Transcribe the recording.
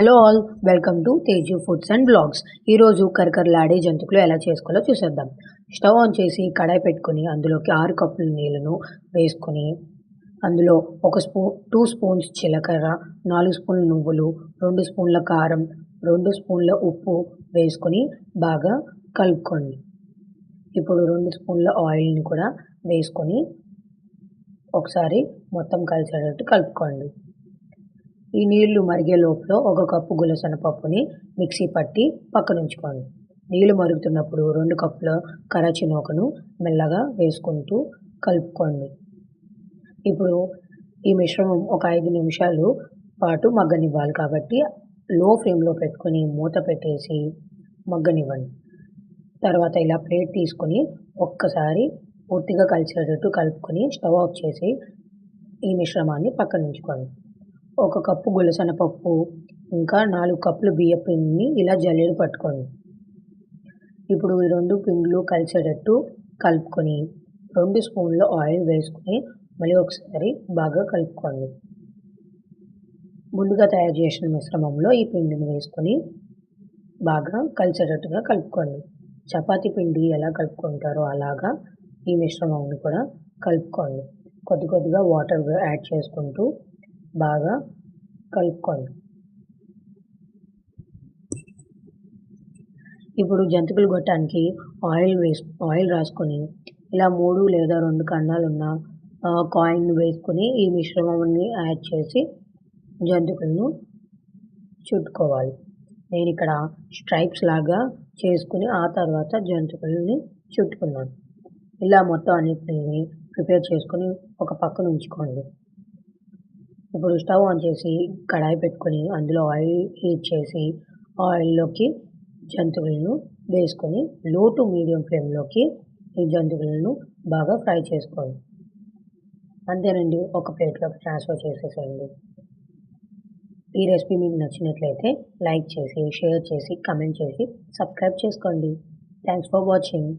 Hello all, welcome to Teju foods and blogs. ఈరోజు కరకరలాడే జంతికలు ఎలా చేసుకోవాలో చూసేద్దాం. స్టవ్ ఆన్ చేసి కడాయి పెట్టుకొని అందులోకి 6 కప్పుల నీళ్ళను వేసుకొని అందులో 2 స్పూన్స్ జీలకర్ర, 4 స్పూన్ల నువ్వులు, 2 స్పూన్ల కారం, 2 స్పూన్ల ఉప్పు వేసుకొని బాగా కలుపుకోండి. ఇప్పుడు 2 స్పూన్ల ఆయిల్ని కూడా వేసుకొని ఒకసారి మొత్తం కలిసేటట్టు కలుపుకోండి. ఈ నీళ్లు మరిగే లోపల 1 కప్పు గులసెనపప్పుని మిక్సీ పట్టి పక్కనుంచుకోండి. నీళ్లు మరుగుతున్నప్పుడు 2 కప్పుల కరాచీ నూకను మెల్లగా వేసుకుంటూ కలుపుకోండి. ఇప్పుడు ఈ మిశ్రమం ఒక 5 నిమిషాలు పాటు మగ్గనివ్వాలి కాబట్టి లో ఫ్లేమ్‌లో పెట్టుకొని మూత పెట్టేసి మగ్గనివ్వండి. తర్వాత ఇలా ప్లేట్ తీసుకొని ఒక్కసారి పూర్తిగా కలిసేటట్టు కలుపుకొని స్టవ్ ఆఫ్ చేసి ఈ మిశ్రమాన్ని పక్కనుంచుకోండి. 1 కప్పు గులసెనపప్పు ఇంకా 4 కప్పులు బియ్యపు పిండిని ఇలా జల్లెడ పట్టుకోండి. ఇప్పుడు ఈ 2 పిండిలు కలిసేటట్టు కలుపుకొని 2 స్పూన్ల ఆయిల్ వేసుకొని మళ్ళీ ఒకసారి బాగా కలుపుకోండి. ముందుగా తయారు చేసిన మిశ్రమంలో ఈ పిండిని వేసుకొని బాగా కలిసేటట్టుగా కలుపుకోండి. చపాతీ పిండి ఎలా కలుపుకుంటారో అలాగా ఈ మిశ్రమాన్ని కూడా కలుపుకోండి. కొద్దిగా వాటర్ యాడ్ చేసుకుంటూ బాగా కలుపుకోండి. ఇప్పుడు జంతికలు గొట్టానికి ఆయిల్ రాసుకొని ఇలా 3 లేదా 2 కన్నాలున్న కాయిన్ వేసుకొని ఈ మిశ్రమాన్ని యాడ్ చేసి జంతికలను చుట్టుకోవాలి. నేను ఇక్కడ స్ట్రైప్స్ లాగా చేసుకొని ఆ తర్వాత జంతికలని చుట్టుకున్నాను. ఇలా మొత్తం అన్నిటిని ప్రిపేర్ చేసుకొని ఒక పక్కన ఉంచుకోండి. ఇప్పుడు స్టవ్ ఆన్ చేసి కడాయి పెట్టుకొని అందులో ఆయిల్ హీట్ చేసి ఆయిల్‌లోకి జంతికలను వేసుకొని లో టు మీడియం ఫ్లేమ్‌లోకి ఈ జంతికలను బాగా ఫ్రై చేసుకోండి. అంతేనండి, ఒక ప్లేట్‌లోకి ట్రాన్స్‌ఫర్ చేసేసేయండి. ఈ రెసిపీ మీకు నచ్చినట్లయితే లైక్ చేసి, షేర్ చేసి, కామెంట్ చేసి, సబ్స్క్రైబ్ చేసుకోండి. Thanks for watching.